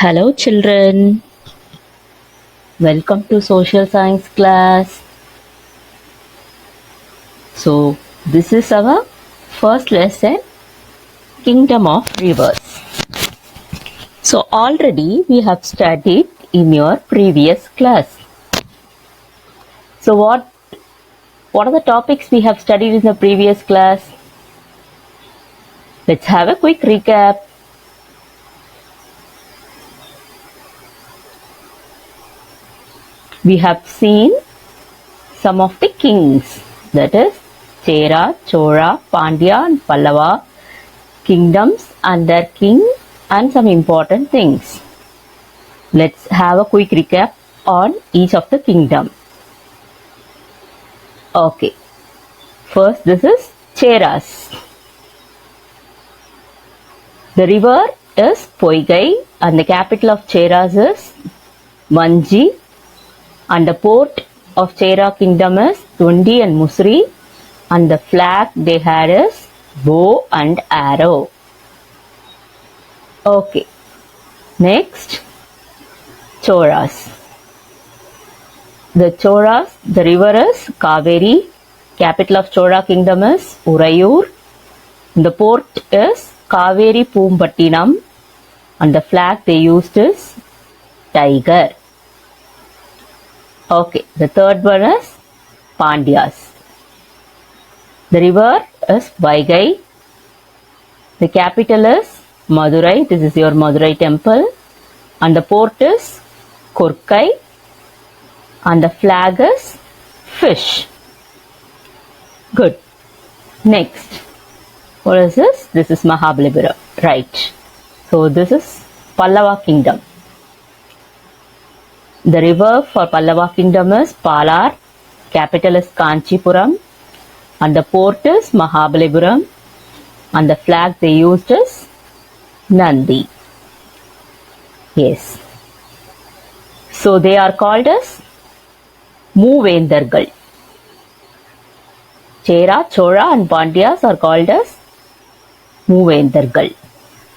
Hello children, welcome to social science class. So this is our first lesson, Kingdom of Rivers. So already we have studied in your previous class. So what are the topics we have studied in the previous class? Let's have a quick recap. We have seen some of the kings, that is Chera, Chola, Pandya and Pallava kingdoms and their king and some important things. Let's have a quick recap on each of the kingdom. Okay, first this is Cheras. The river is Poigai and the capital of Cheras is Manji and the port of Chera kingdom is Tundi and Musri and the flag they had is bow and arrow. Okay, next Cholas. The river is Kaveri, capital of Chola kingdom is Urayur, the port is Kaveri Poompattinam and the flag they used is tiger. Okay, the third one is Pandyas. The river is Vaigai, the capital is Madurai, this is your Madurai temple, and the port is Kurkai and the flag is fish. Good. Next, what is this? This is Mahabalipuram, right? So this is Pallava kingdom. The river for Pallava kingdom is Palar, capital is Kanchipuram, and the port is Mahabalipuram, and the flag they used is Nandi. Yes. So they are called as Moovendargal. Chera, Chola and Pandyas are called as Moovendargal.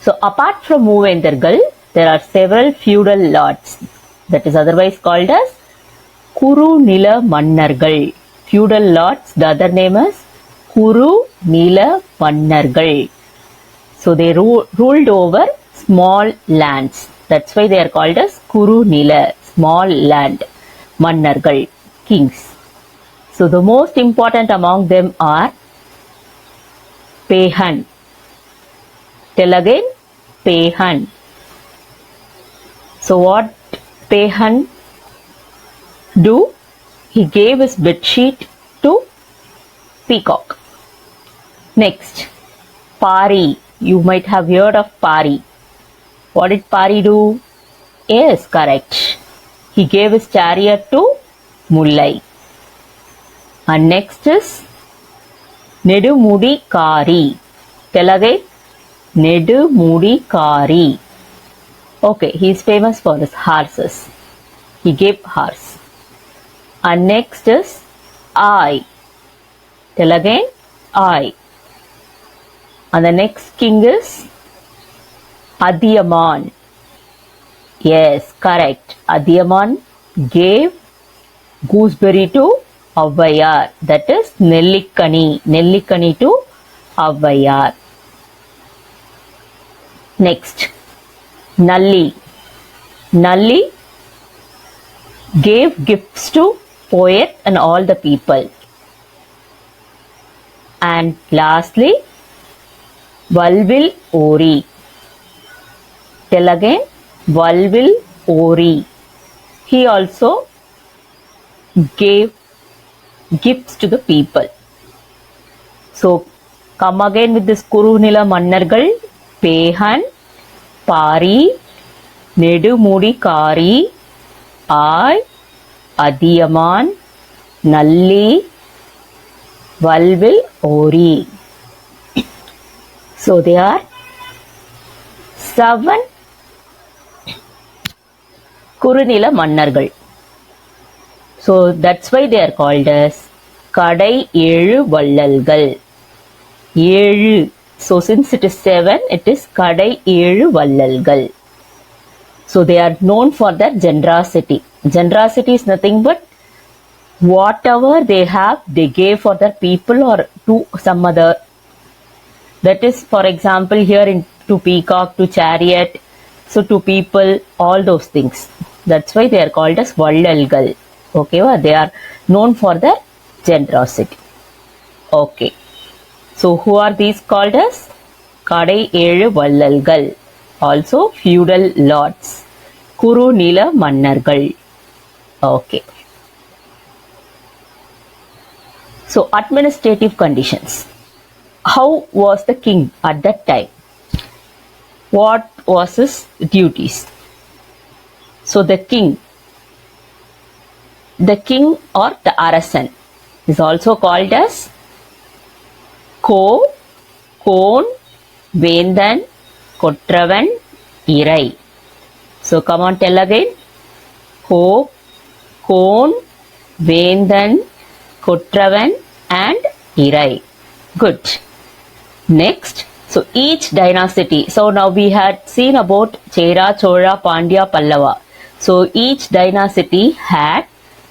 So apart from Moovendargal, there are several feudal lords, that is otherwise called as Kuru Nila Mannargal. Feudal lords, the other name is Kuru Nila Mannargal. So they ruled over small lands. That's why they are called as Kuru Nila, small land, Mannargal, kings. So the most important among them are Pehan. Tell again, Pehan. So what Pehan do? He gave his bedsheet to peacock. Next, Pari. You might have heard of Pari. What did Pari do? Yes, correct. He gave his chariot to Mullai. And next is Nedumudi Kari. Tell again, Nedumudi Kari. Okay, he is famous for his horses. He gave horse. And next is I. Tell again, I. And the next king is Adiyaman. Yes, correct. Adiyaman gave gooseberry to Avvayar. That is Nellikani. Nellikani to Avvayar. Next, Nalli. Nalli gave gifts to poet and all the people. And lastly, Valvil Ori. Tell again, Valvil Ori. He also gave gifts to the people. So come again with this Kuru Nila Mannargal, Pehan, Pari, Nedumudi Kari, I, Adiyaman, Nalli, Valvil Ori. So they are 7 Kurunila Mannargal. So that's why they are called as Kadai Elu Vallalgal. Elu. So since it is 7, it is Kadai Elu Vallalgal. So they are known for their generosity. Generosity is nothing but whatever they have, they gave for their people or to some other. That is, for example, here in to peacock, to chariot, so to people, all those things. That's why they are called as vallalgal. Okay, well, they are known for their generosity. Okay, so who are these called as? Kadai Elu Vallalgal, also feudal lords, Kuru Nila Mannargal. Okay. So administrative conditions. How was the king at that time? What was his duties? So the king or the arasan is also called as Ko, Kon, Vendan, Kotravan, Irai. So come on, tell again. Ko, Kon, Vendan, Kotravan and Irai. Good. Next, so each dynasty. So now we had seen about Chera, Chola, Pandya, Pallava. So each dynasty had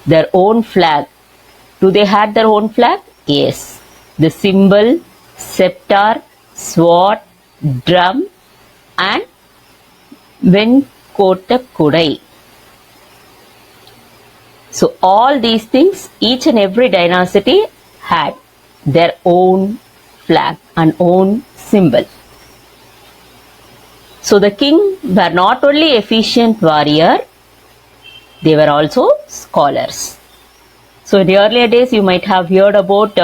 their own flag. Do they had their own flag? Yes. The symbol, scepter, sword, drum and Venkota Kudai. So all these things, each and every dynasty had their own flag and own symbol. So the king were not only efficient warrior, they were also scholars. So in the earlier days, you might have heard about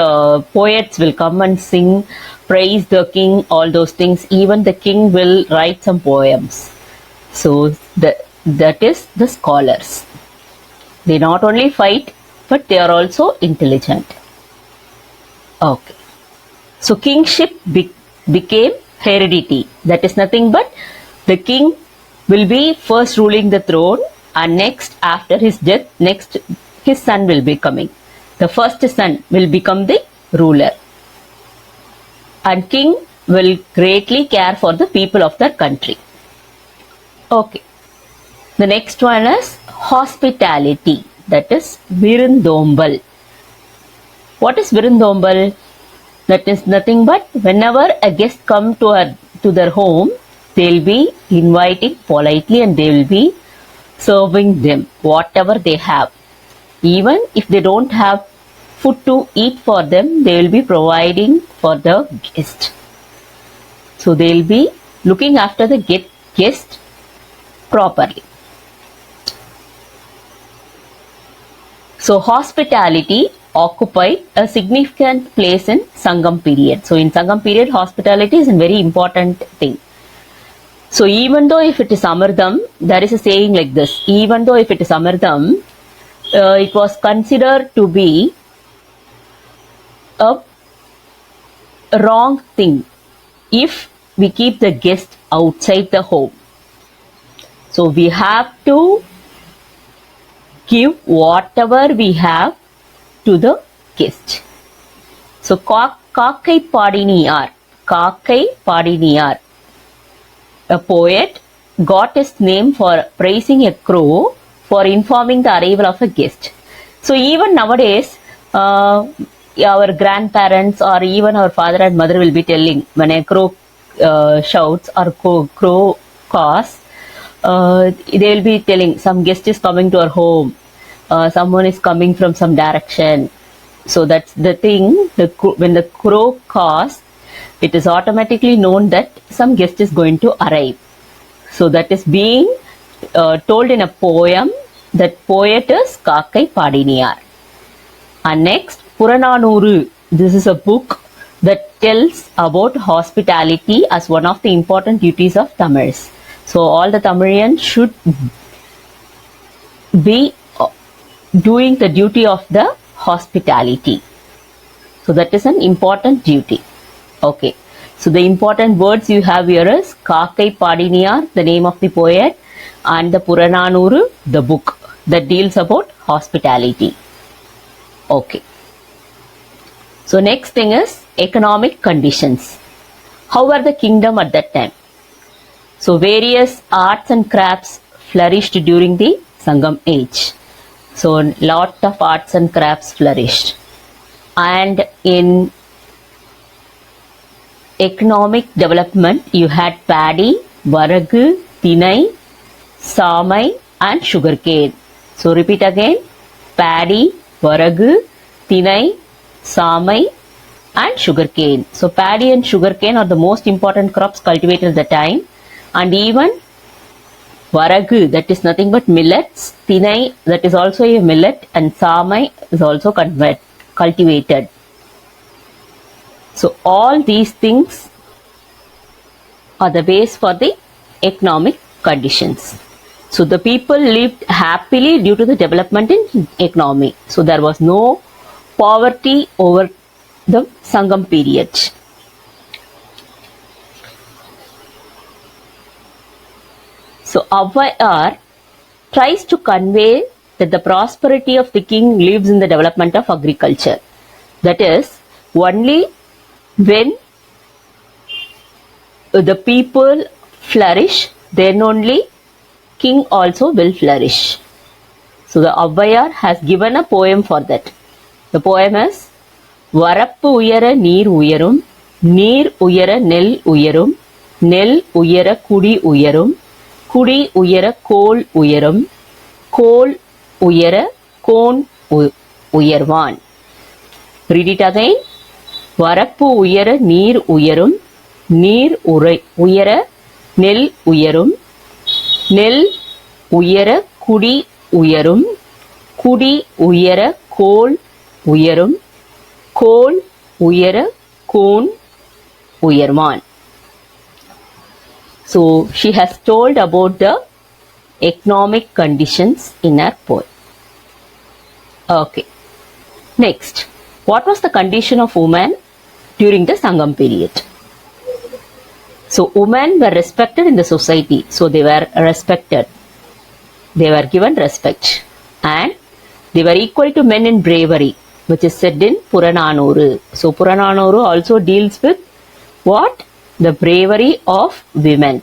poets will come and sing, praise the king, all those things. Even the king will write some poems. So that is the scholars. They not only fight, but they are also intelligent. Okay. So kingship became heredity. That is nothing but the king will be first ruling the throne, and next, after his death, next his son will be coming. The first son will become the ruler. And king will greatly care for the people of that country. Okay. The next one is hospitality. That is Virundombal. What is Virundombal? That is nothing but whenever a guest come to their home, they'll be inviting politely and they will be serving them whatever they have. Even if they don't have food to eat for them, they will be providing for the guest. So they'll be looking after the guest properly. So hospitality occupied a significant place in Sangam period. So in Sangam period, hospitality is a very important thing. So even though if it is Amardam, there is a saying like this, even though if it is Amardam, it was considered to be a wrong thing if we keep the guest outside the home. So we have to give whatever we have to the guest. So Kakai Padiniyar, a poet, got his name for praising a crow for informing the arrival of a guest. So even nowadays, our grandparents or even our father and mother will be telling when a crow shouts or crow caws, they will be telling some guest is coming to our home, someone is coming from some direction. So that's the thing, when the crow caws, it is automatically known that some guest is going to arrive. So that is being told in a poem. That poet is Kakai Padiniyar. And next, Purananuru. This is a book that tells about hospitality as one of the important duties of Tamils. So all the Tamilians should be doing the duty of the hospitality. So that is an important duty. Okay. So the important words you have here is Kakai Padiniyar, the name of the poet, and the Purananuru, the book that deals about hospitality. Okay. So next thing is economic conditions. How were the kingdom at that time? So various arts and crafts flourished during the Sangam age. So lot of arts and crafts flourished. And in economic development, you had paddy, varagu, tinai, samai and sugarcane. So repeat again, paddy, varagu, tinai, samai and sugarcane. So paddy and sugarcane are the most important crops cultivated at the time, and even varagu, that is nothing but millets, tinai, that is also a millet, and samai is also cultivated. So all these things are the base for the economic conditions. So the people lived happily due to the development in economy. So there was no poverty over the Sangam period. So Avvaiyar tries to convey that the prosperity of the king lives in the development of agriculture. That is, only when the people flourish, then only king also will flourish. So the Avvaiyar has given a poem for that. The poem is Varappu uyara neer uyarum, neer uyara nel uyarum, nel uyara kudi uyarum, kudi uyara kol uyarum, kol uyara kon uyarvan. Read it again. Varappu uyara neer uyarum, neer uyara nel uyarum, nel uyara kudi uyarum, kudi uyara kol uyarum, kol uyara kon uyarvan. So she has told about the economic conditions in her poem. Okay. Next, what was the condition of women during the Sangam period? So women were respected in the society. So they were respected. They were given respect. And they were equal to men in bravery, which is said in Purananuru. So Purananuru also deals with what? The bravery of women,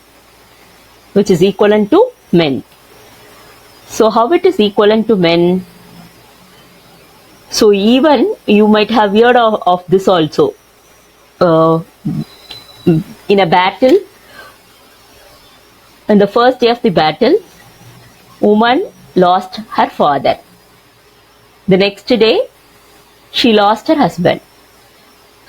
which is equivalent to men. So how it is equivalent to men? So even you might have heard of this also. In a battle, on the first day of the battle, woman lost her father. The next day, she lost her husband.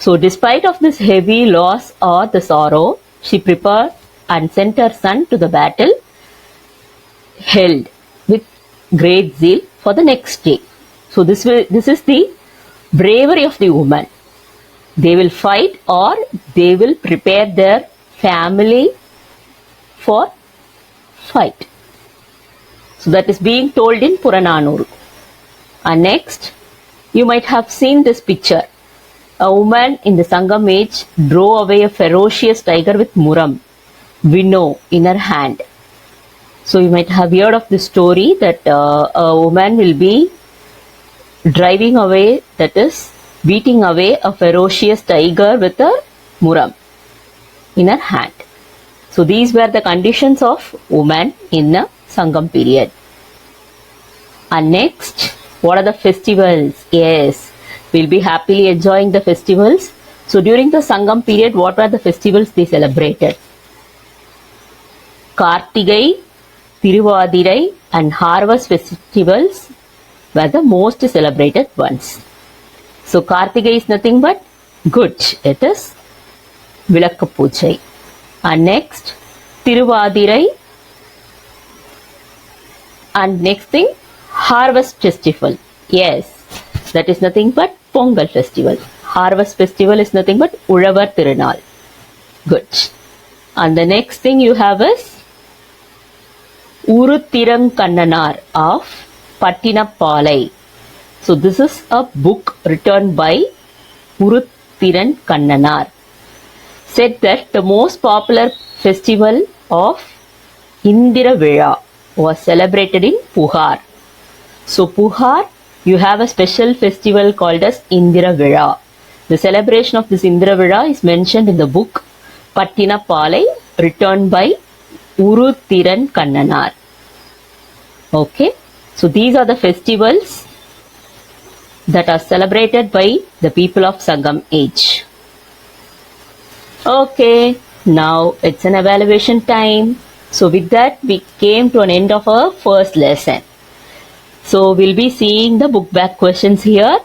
So despite of this heavy loss or the sorrow, she prepared and sent her son to the battle, held with great zeal for the next day. So this is the bravery of the woman. They will fight or they will prepare their family for fight. So that is being told in Purananuru. And next, you might have seen this picture. A woman in the Sangam age drove away a ferocious tiger with muram, winnow in her hand. So you might have heard of the story that a woman will be driving away, that is, beating away a ferocious tiger with a muram in her hand. So these were the conditions of women in the Sangam period. And next, what are the festivals? Yes, we'll be happily enjoying the festivals. So during the Sangam period, what were the festivals they celebrated? Kartigai, Tiruvadirai and harvest festivals were the most celebrated ones. So Kartigai is nothing but good. It is Vilakka Pujai. And next, Tiruvadirai. And next thing, harvest festival. Yes, that is nothing but Pongal festival. Harvest festival is nothing but Ulavar Tirunal. Good. And the next thing you have is Uruthiran Kannanar of Pattinapalai. So this is a book written by Uruthiran Kannanar. Said that the most popular festival of Indira Vizha was celebrated in Puhar. So Puhar, you have a special festival called as Indira Vizha. The celebration of this Indira Vizha is mentioned in the book Pattinapalai, written by Uruthiran Kannanar. Okay, so these are the festivals that are celebrated by the people of Sangam age. Okay, now it's an evaluation time. So with that, we came to an end of our first lesson. So we'll be seeing the book back questions here.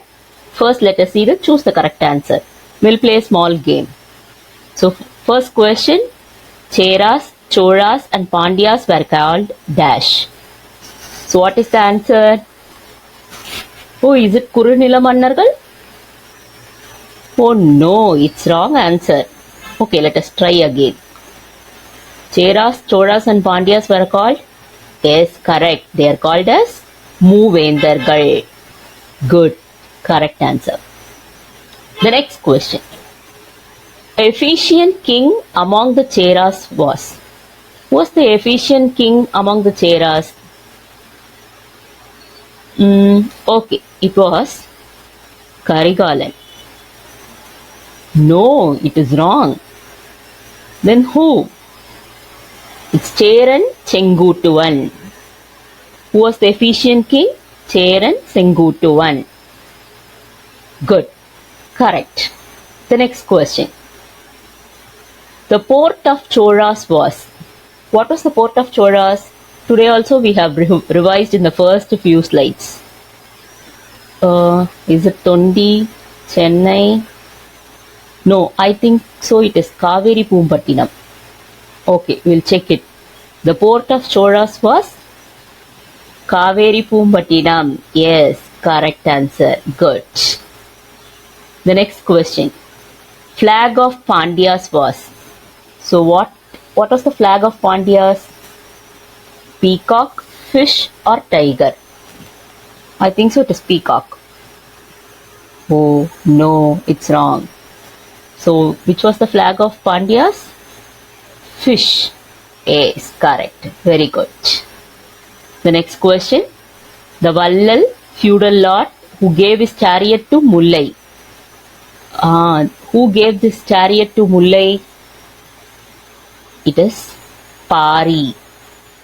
First, let us see the choose the correct answer. We'll play a small game. So first question, Cheras, Cholas and Pandyas were called dash. So what is the answer? Oh, is it Kurunila Mannargal? Oh no, it's wrong answer. Okay, let us try again. Cheras, Cholas and Pandyas were called? Yes, correct. They are called as Moovendargal. Good. Correct answer. The next question. Efficient king among the Cheras was? Who was the efficient king among the Cheras? Okay, it was Karigalan. No, it is wrong. Then who? It's Cheran Chengutuvan. Who was the efficient king? Cheran Chengutuvan. Good. Correct. The next question. The port of Cholas was? What was the port of Cholas? Today also we have revised in the first few slides. Is it Tondi, Chennai? No, I think so it is Kaveri Pumpattinam. Okay, we'll check it. The port of Cholas was Kaveri Pumpattinam. Yes, correct answer. Good. The next question. Flag of Pandyas was? So what was the flag of Pandyas? Peacock, fish or tiger? I think so it is peacock. Oh no, it's wrong. So which was the flag of Pandyas? Fish. Yes, correct. Very good. The next question. The Vallal feudal lord who gave his chariot to Mullai. Who gave this chariot to Mullai? It is Pari.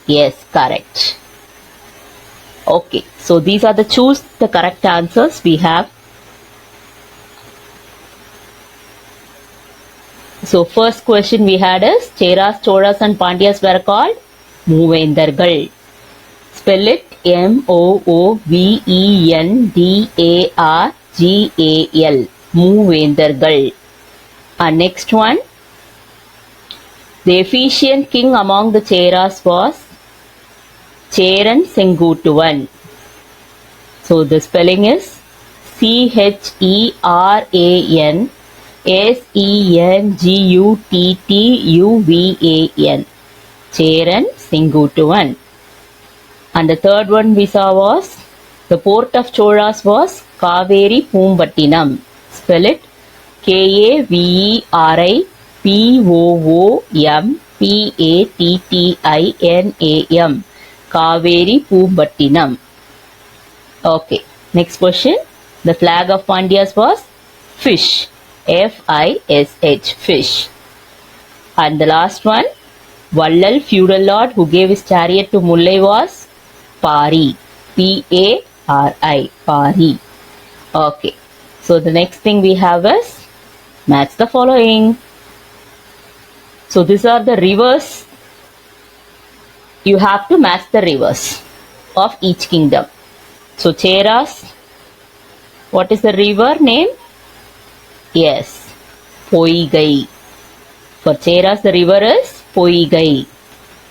Yes, correct. Okay, so these are the choose the correct answers we have. So first question we had is Cheras, Cholas and Pandyas were called Moovendargal. Spell it Moovendargal. Moovendargal. And next one. The efficient king among the Cheras was Cheran Chengutuvan. So the spelling is Cheran Sengutuvan. Cheran Chengutuvan. And the third one we saw was the port of Cholas was Kaveri Pumpattinam. Spell it Kaveri Pumpattinam. Kaveri Pumpattinam. Okay, next question. The flag of Pandyas was fish. Fish. Fish. And the last one. Vallal feudal lord who gave his chariot to Mullai was Pari. Pari. Pari. Okay. So the next thing we have is match the following. So these are the rivers. You have to match the rivers of each kingdom. So Cheras, what is the river name? Yes, Poigai. For Cheras the river is Poigai.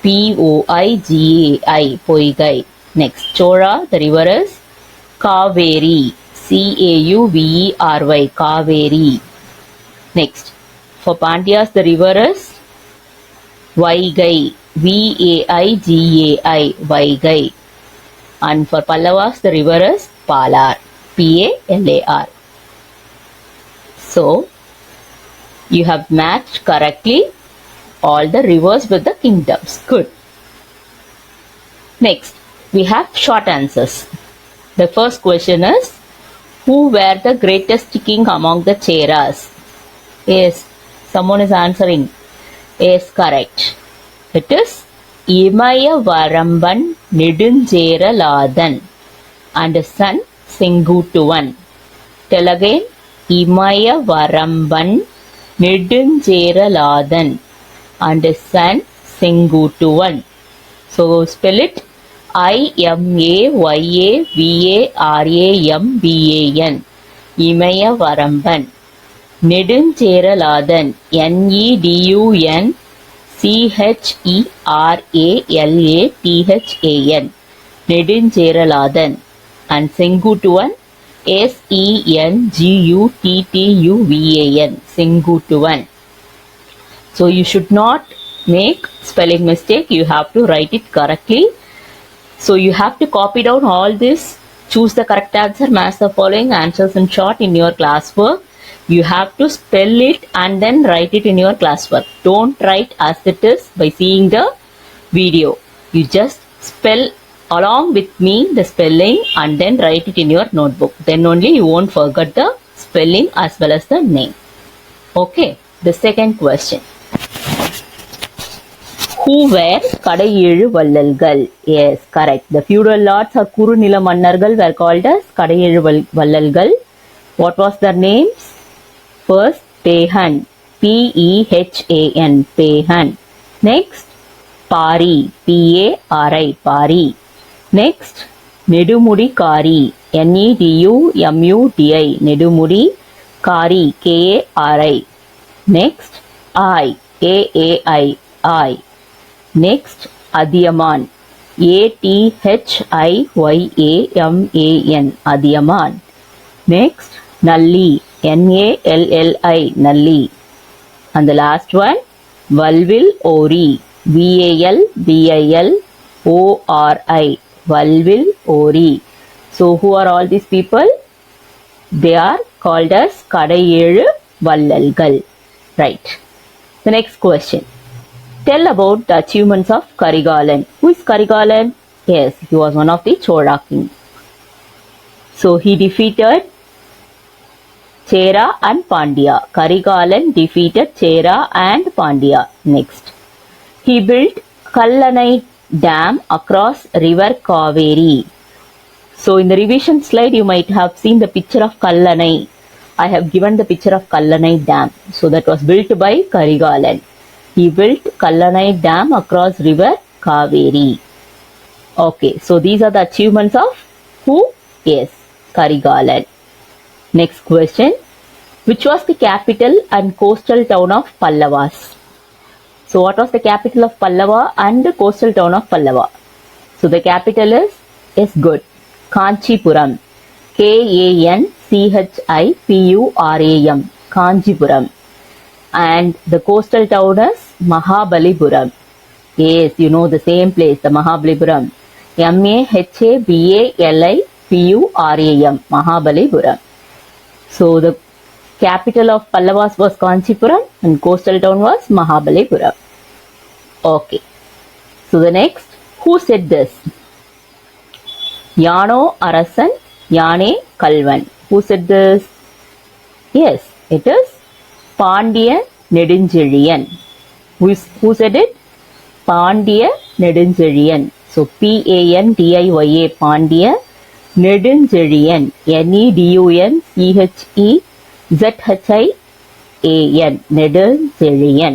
Poigai. Poigai. Next, Chora, the river is Kaveri. Cauvery. Kaveri. Next, for Pandyas the river is Vaigai. Vaigai. Vaigai. And for Pallavas the river is Palar. Palar. So, you have matched correctly all the rivers with the kingdoms. Good. Next, we have short answers. The first question is, who were the greatest king among the Cheras? Yes, someone is answering. Yes, correct. It is இமய வரம்பன் Neduncheralathan and son Senguttuvan. Tell again. இமய வரம்பன் Neduncheralathan and son Senguttuvan. So spell it. IMAYAVARAMBAN. இமய வரம்பன். Neduncheralathan. NEDUNCHERALATHAN. Neduncheralathan. And Senguttuvan. SENGUTTUVAN. Senguttuvan. So you should not make spelling mistake. You have to write it correctly. So you have to copy down all this. Choose the correct answer, match the following answers in short in your classwork. You have to spell it and then write it in your classwork. Don't write as it is by seeing the video. You just spell along with me the spelling and then write it in your notebook. Then only you won't forget the spelling as well as the name. Okay, the second question. Who were கடையேழு வள்ளல்கள்? Yes, correct. The feudal lords or குறுநில மன்னர்கள் were called as கடையேழு வள்ளல்கள். What was their names? First, Pehan. P-E-H-A-N. Pehan. Next, Pari. P-A-R-I. Pari. Next, Nedumudi Kari. N-E-D-U-M-U-D-I. Nedumudi Kari. K-A-R-I. Next, I. A-A-I. I. Next, Adiyaman. A-T-H-I-Y-A-M-A-N. Adiyaman. Next, Nalli. N-A-L-L-I. Nalli. And the last one, Valvil Ori. V-A-L-V-I-L-O-R-I. Valvil Ori. So who are all these people? They are called as கடையேழு வள்ளல்கள். Right. The next question. Tell about the achievements of Karigalan. Who is Karigalan? Yes, he was one of the Chola kings. So he defeated Chera and Pandya. Karigalan defeated Chera and Pandya. Next, he built Kallanai Dam across river Kaveri. So in the revision slide, you might have seen the picture of Kallanai. I have given the picture of Kallanai Dam. So that was built by Karigalan. He built Kallanai Dam across river Kaveri. Okay, so these are the achievements of who? Yes, Karigalan. Next question. Which was the capital and coastal town of Pallavas? So what was the capital of Pallava and the coastal town of Pallava? So the capital is good. Kanchipuram. K-A-N-C-H-I-P-U-R-A-M. Kanchipuram. And the coastal town is Mahabalipuram. Yes, you know the same place, the Mahabalipuram. M-A-H-A-B-A-L-I-P-U-R-A-M. Mahabalipuram. So the capital of Pallavas was Kanchipuram and coastal town was Mahabalipuram. Okay. So the next, who said this? Yano Arasan, Yane Kalvan. Who said this? Yes, it is Pandya Nedunchezhiyan. Who said it? Pandya Nedunchezhiyan. So P-A-N-D-I-Y-A, Pandya Nedunchezhiyan. N-E-D-U-N-C-H-E-Z-H-I-A-N. Nedunchezhiyan.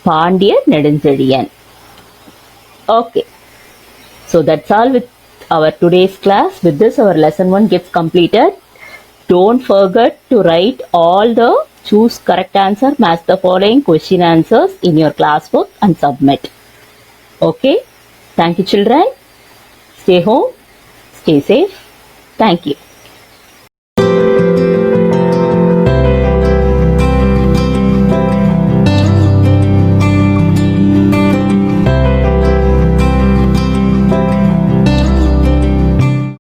Pandya Nedunchezhiyan. Okay. So that's all with our today's class. With this, our lesson 1 gets completed. Don't forget to write all the choose correct answer, match the following question answers in your classwork and submit. Okay. Thank you, children. Stay home. Stay safe. Thank you.